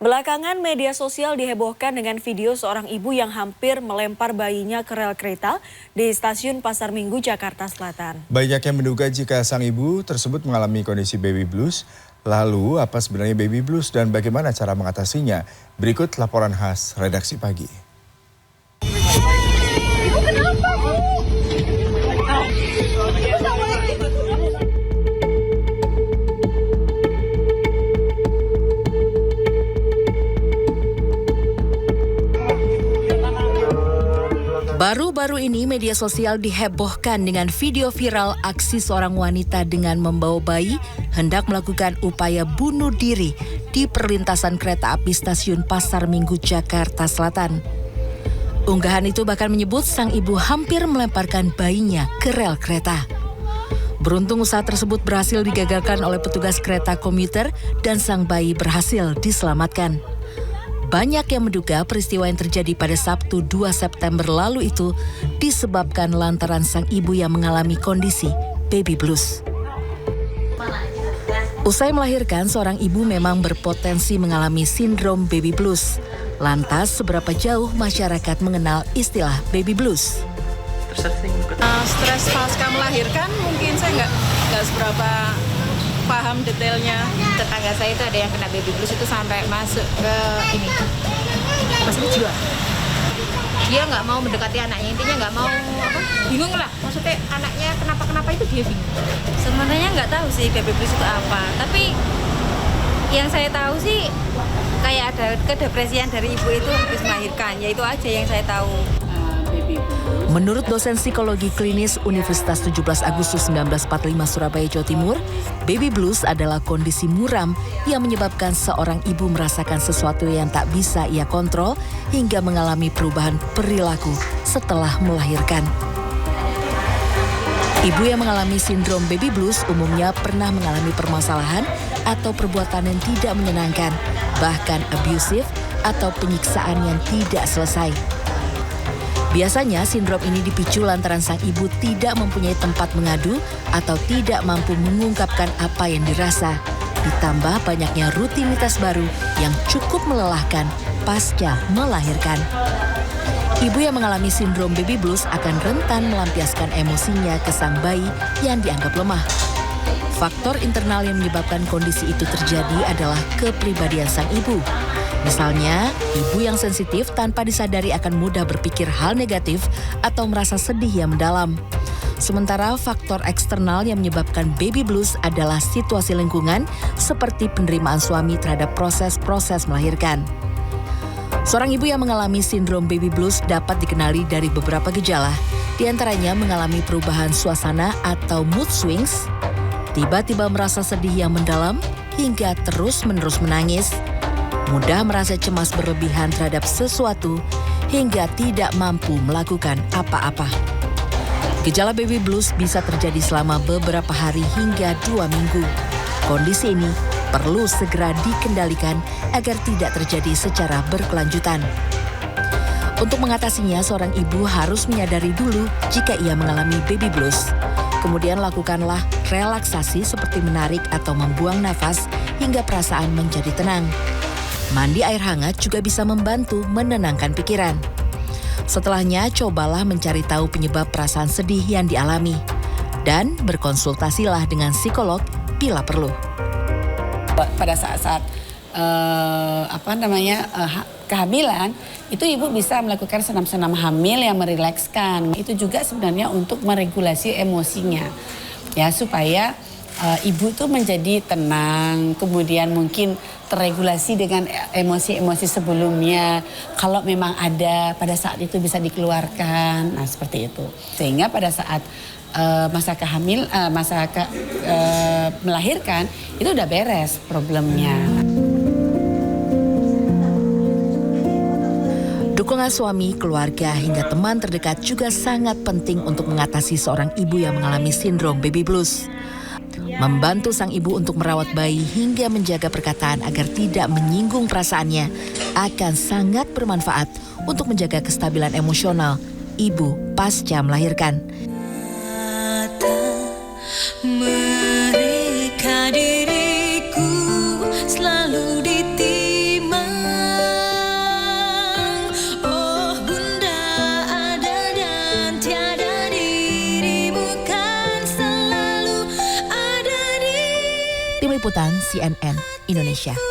Belakangan media sosial dihebohkan dengan video seorang ibu yang hampir melempar bayinya ke rel kereta di stasiun Pasar Minggu, Jakarta Selatan. Banyak yang menduga jika sang ibu tersebut mengalami kondisi baby blues. Lalu apa sebenarnya baby blues dan bagaimana cara mengatasinya? Berikut laporan khas Redaksi Pagi. Baru-baru ini media sosial dihebohkan dengan video viral aksi seorang wanita dengan membawa bayi hendak melakukan upaya bunuh diri di perlintasan kereta api stasiun Pasar Minggu, Jakarta Selatan. Unggahan itu bahkan menyebut sang ibu hampir melemparkan bayinya ke rel kereta. Beruntung usaha tersebut berhasil digagalkan oleh petugas kereta komuter dan sang bayi berhasil diselamatkan. Banyak yang menduga peristiwa yang terjadi pada Sabtu 2 September lalu itu disebabkan lantaran sang ibu yang mengalami kondisi baby blues. Usai melahirkan, seorang ibu memang berpotensi mengalami sindrom baby blues. Lantas, seberapa jauh masyarakat mengenal istilah baby blues? Stres pasca melahirkan mungkin saya nggak seberapa paham detailnya. Tetangga saya itu ada yang kena baby blues itu sampai masuk ke ini masuk jiwa. Dia nggak mau mendekati anaknya, intinya nggak mau bingung lah. Maksudnya anaknya kenapa itu dia bingung. Sebenarnya nggak tahu sih baby blues itu apa, tapi yang saya tahu sih kayak ada kedepresian dari ibu itu habis melahirkan, ya itu aja yang saya tahu. Menurut dosen psikologi klinis Universitas 17 Agustus 1945 Surabaya, Jawa Timur, baby blues adalah kondisi muram yang menyebabkan seorang ibu merasakan sesuatu yang tak bisa ia kontrol hingga mengalami perubahan perilaku setelah melahirkan. Ibu yang mengalami sindrom baby blues umumnya pernah mengalami permasalahan atau perbuatan yang tidak menyenangkan, bahkan abusive atau penyiksaan yang tidak selesai. Biasanya sindrom ini dipicu lantaran sang ibu tidak mempunyai tempat mengadu atau tidak mampu mengungkapkan apa yang dirasa. Ditambah banyaknya rutinitas baru yang cukup melelahkan pasca melahirkan. Ibu yang mengalami sindrom baby blues akan rentan melampiaskan emosinya ke sang bayi yang dianggap lemah. Faktor internal yang menyebabkan kondisi itu terjadi adalah kepribadian sang ibu. Misalnya, ibu yang sensitif tanpa disadari akan mudah berpikir hal negatif atau merasa sedih yang mendalam. Sementara faktor eksternal yang menyebabkan baby blues adalah situasi lingkungan seperti penerimaan suami terhadap proses-proses melahirkan. Seorang ibu yang mengalami sindrom baby blues dapat dikenali dari beberapa gejala, di antaranya mengalami perubahan suasana atau mood swings, tiba-tiba merasa sedih yang mendalam, hingga terus-menerus menangis, mudah merasa cemas berlebihan terhadap sesuatu, hingga tidak mampu melakukan apa-apa. Gejala baby blues bisa terjadi selama beberapa hari hingga 2 minggu. Kondisi ini perlu segera dikendalikan agar tidak terjadi secara berkelanjutan. Untuk mengatasinya, seorang ibu harus menyadari dulu jika ia mengalami baby blues. Kemudian lakukanlah relaksasi seperti menarik atau membuang nafas hingga perasaan menjadi tenang. Mandi air hangat juga bisa membantu menenangkan pikiran. Setelahnya, cobalah mencari tahu penyebab perasaan sedih yang dialami. Dan berkonsultasilah dengan psikolog bila perlu. Pada saat-saat kehamilan, itu ibu bisa melakukan senam-senam hamil yang merilekskan. Itu juga sebenarnya untuk meregulasi emosinya. Ya, supaya ibu tuh menjadi tenang, kemudian mungkin terregulasi dengan emosi-emosi sebelumnya. Kalau memang ada pada saat itu bisa dikeluarkan, nah seperti itu. Sehingga pada saat melahirkan itu udah beres problemnya. Dukungan suami, keluarga, hingga teman terdekat juga sangat penting untuk mengatasi seorang ibu yang mengalami sindrom baby blues. Membantu sang ibu untuk merawat bayi hingga menjaga perkataan agar tidak menyinggung perasaannya akan sangat bermanfaat untuk menjaga kestabilan emosional ibu pasca melahirkan. Mereka diriku selalu ditimang. Tim Liputan CNN Indonesia.